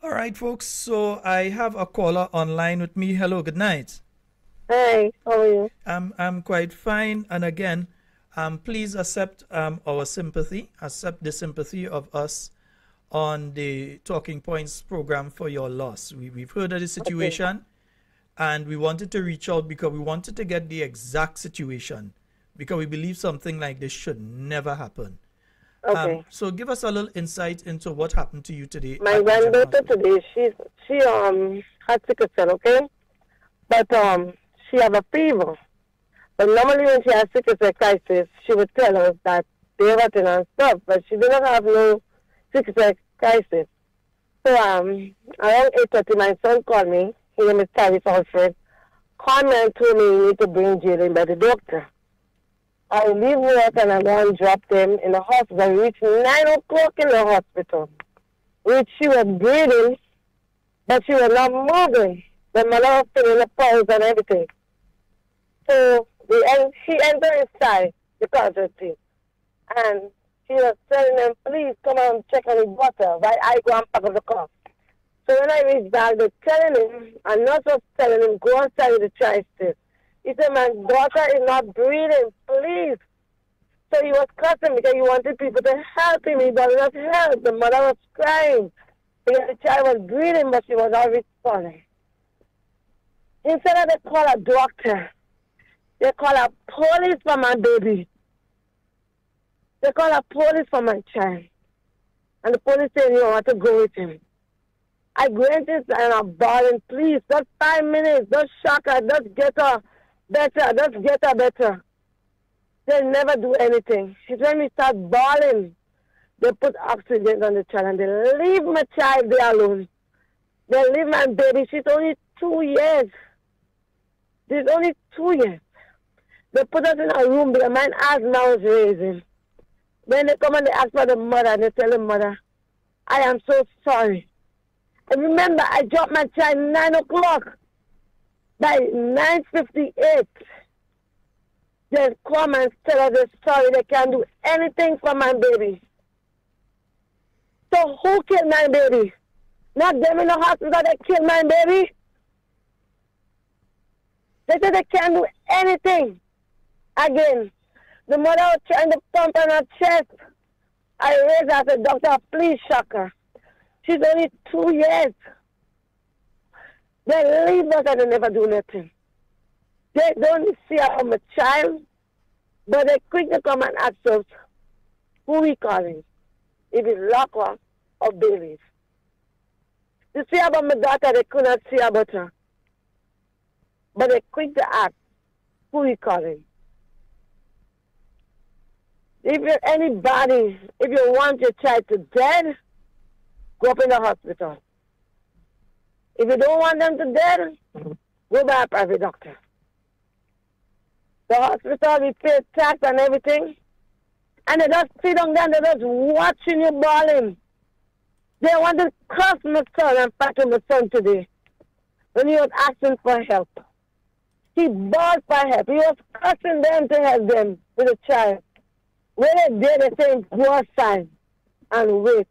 All right, folks. So I have a caller online with me. Hello, good night. Hi, how are you? I'm quite fine. And again, please accept our sympathy, accept the sympathy of us on the Talking Points program for your loss. We've heard of the Okay, situation and we wanted to reach out because we wanted to get the exact situation because we believe something like this should never happen. okay. So give us a little insight into what happened to you today My at the General granddaughter Hospital. today, she had sickle cell, okay? But she have a fever. But normally when she has sickle cell crisis, she would tell us that they have it and stuff, but she did not have no sickle cell crisis. So around 8:30, my son called me. His name is Travis Alfred. Called me and told me you need to bring Jalen by the doctor. I leave work and I go and drop them in the hospital. I reach 9 o'clock in the hospital. Which she was breathing, but she was not moving. The mother was feeling the pulse and everything. So she entered inside the casualty. And she was telling them, please come and check on the water while I go and pack up the car. So when I reached back, they're telling him, and not just telling him, go outside with the tri-stick. He said, my daughter is not breathing, please. So he was cussing because he wanted people to help him. He was not help. The mother was crying because the child was breathing, but she was not responding. Instead of they call a doctor, they call a police for my baby. They call a police for my child. And the police said, you want to go with him. I go into it and I'm bawling, please, just 5 minutes, just shock her, just get her better, just get her better. They never do anything. It's when we start bawling, they put oxygen on the child and they leave my child there alone. They leave my baby. She's only 2 years. She's only 2 years. They put us in a room because my asthma was raising. Then they come and they ask for the mother and they tell the mother, I am so sorry. And remember, I dropped my child 9 o'clock. By 9:58, they come and tell us they're sorry. They can't do anything for my baby. So who killed my baby? Not them in the hospital that killed my baby. They said they can't do anything. Again, the mother was trying to pump on her chest. I raised her and said, doctor, please shock her. She's only 2 years. They leave us and they never do nothing. They don't see her as a child, but they quick to come and ask us who we calling. If it's Locker or babies. You see about my daughter, they could not see about her. But they quick to ask who we calling. If you're anybody, if you want your child to dead, go up in the hospital. If you don't want them to dead, go by a private doctor. The hospital, we pay tax and everything. And they just sit down there and they're just watching you bawling. They want to curse my son and fight with my son today. When he was asking for help. He bawled for help. He was cursing them to help them with a child. When they did, they say, go outside and wait.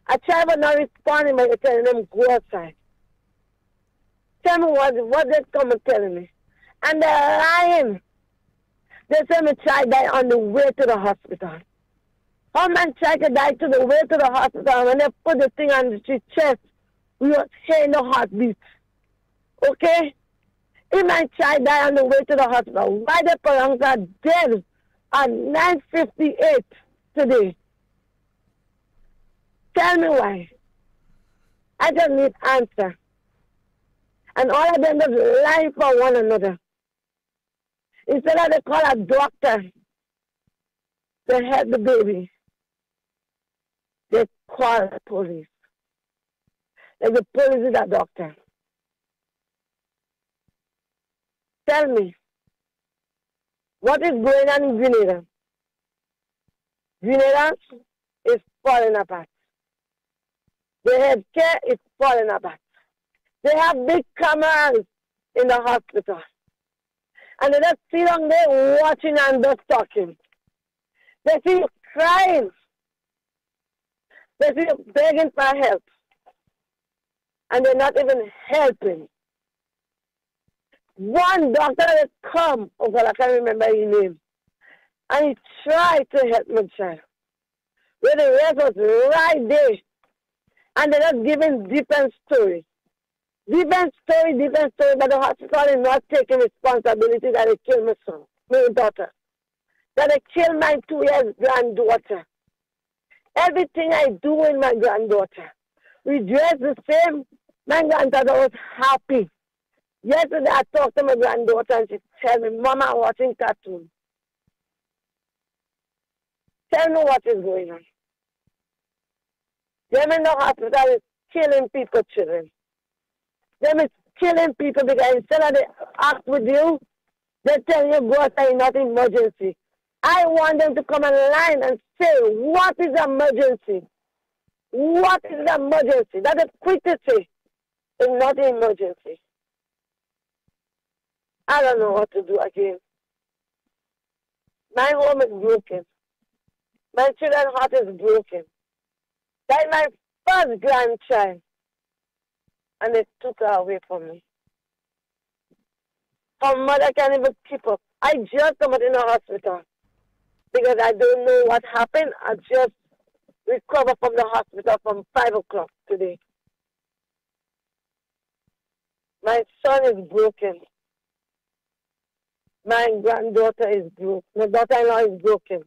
A child was not responding, but you're telling them, go outside. Tell me what they come and telling me. And they're lying. They say my child died on the way to the hospital. How my child could die to the way to the hospital? When they put the thing on the chest, we was hearing the heartbeat. Okay? If my child died on the way to the hospital, why the parents are dead at 9:58 today? Tell me why. I just need answer. And all of them just lie for one another. Instead of they call a doctor to help the baby, they call the police. Like the police is a doctor. Tell me, what is going on in Grenada? Grenada is falling apart. The healthcare is falling apart. They have big cameras in the hospital. And they just sit down there watching and just talking. They see you crying. They're begging for help, and they're not even helping. One doctor that come, oh God, I can't remember his name, and he tried to help my child. Where the rest was right there, and they're not giving different stories. Different story, but the hospital is not taking responsibility that they killed my son, my daughter. That they killed my 2 years granddaughter. Everything I do with my granddaughter. We dress the same. My granddaughter was happy. Yesterday I talked to my granddaughter and she told me, Mama, I'm watching cartoons. Tell me what is going on. Them in the hospital is killing people, children. Them is killing people because instead of they act with you, they tell you go outside, not emergency. I want them to come online and say, what is emergency? What is the emergency? That is criticality is not an emergency. I don't know what to do again. My home is broken. My children's heart is broken. That's my first grandchild. And they took her away from me. Her mother can't even keep up. I just come out in the hospital because I don't know what happened. I just recovered from the hospital from 5 o'clock today. My son is broken. My granddaughter is broken. My daughter-in-law is broken.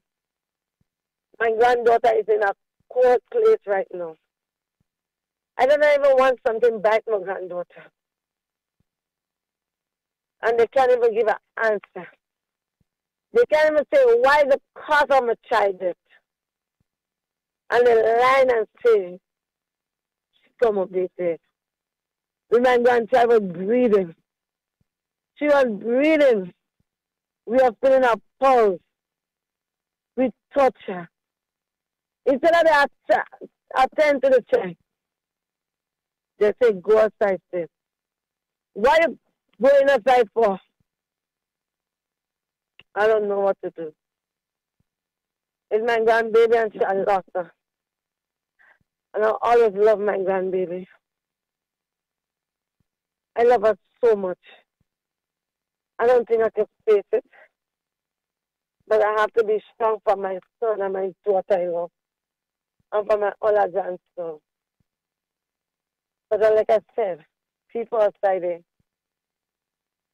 My granddaughter is in a cold place right now. I don't even want something back my granddaughter. And they can't even give an answer. They can't even say why the cause of my child death. And they lie and say, she come up, they said. My grandchild was breathing. She was breathing. We are feeling her pulse. We touch her. Instead of they attend to the child, they say, go outside, sis. Why are you going outside for? I don't know what to do. It's my grandbaby and I lost her. And I always love my grandbaby. I love her so much. I don't think I can face it. But I have to be strong for my son and my daughter-in-law. And for my other grandson. But like I said, people outside there,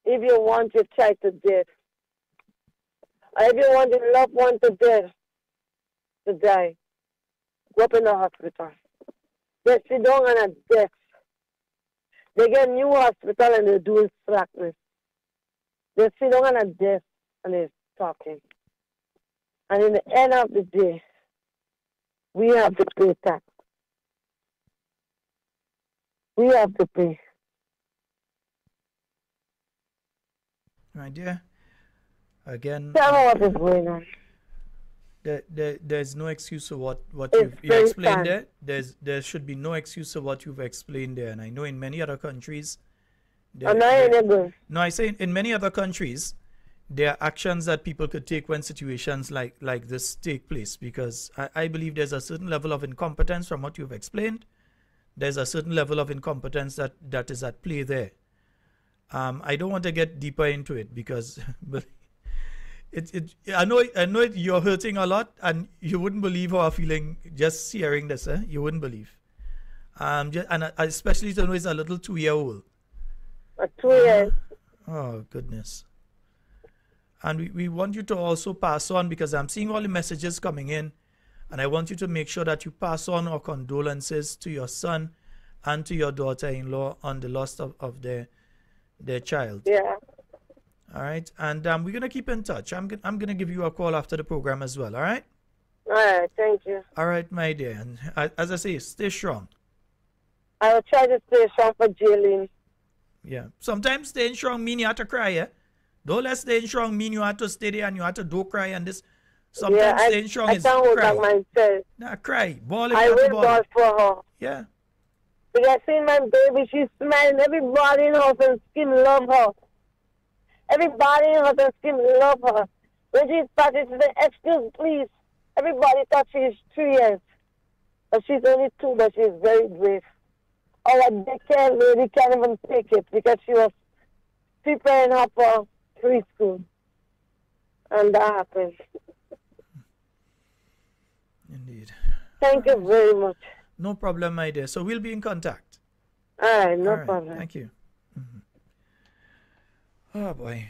if you want your child to death, or if you want your loved one to death, to die, go up in the hospital. They sit down on a desk. They get new hospital and they're doing slackness. They sit down on a desk and they're talking. And in the end of the day, we have to pay tax. We have to pay. My dear, again, Tell me what is going on. there's no excuse of what It's you've explained very there. There should be no excuse of what you've explained there. And I know in many other countries, I'm not able. no, I say in many other countries, there are actions that people could take when situations like this take place. Because I believe there's a certain level of incompetence from what you've explained. There's a certain level of incompetence that is at play there. I don't want to get deeper into it because but I know you're hurting a lot and you wouldn't believe how I'm feeling just hearing this. You wouldn't believe. And especially to know it's a little 2-year-old. 2 years. Oh goodness. And we want you to also pass on, because I'm seeing all the messages coming in, and I want you to make sure that you pass on our condolences to your son and to your daughter-in-law on the loss of their child. Yeah. All right. And we're going to keep in touch. I'm going to give you a call after the program as well. All right. All right. Thank you. All right, my dear. And as I say, stay strong. I will try to stay strong for Jaylene. Yeah. Sometimes staying strong mean you have to cry, yeah? Don't let staying strong mean you have to stay there and you have to do cry and this. Sometimes staying strong is can't hold cry. back myself. Nah, cry. Ball if I you have to will ball. ball for her. Yeah. Because I seen my baby, she's smiling. Everybody in her and skin love her. Everybody in her and skin love her. When she started to say, excuse please, everybody thought she is 3 years. But she's only 2, but she's very brave. Our daycare lady can't even take it because she was preparing her for preschool. And that happened. Indeed. Thank you very much. No problem, my dear. So we'll be in contact. All right, no All right. problem. Thank you. Oh, boy.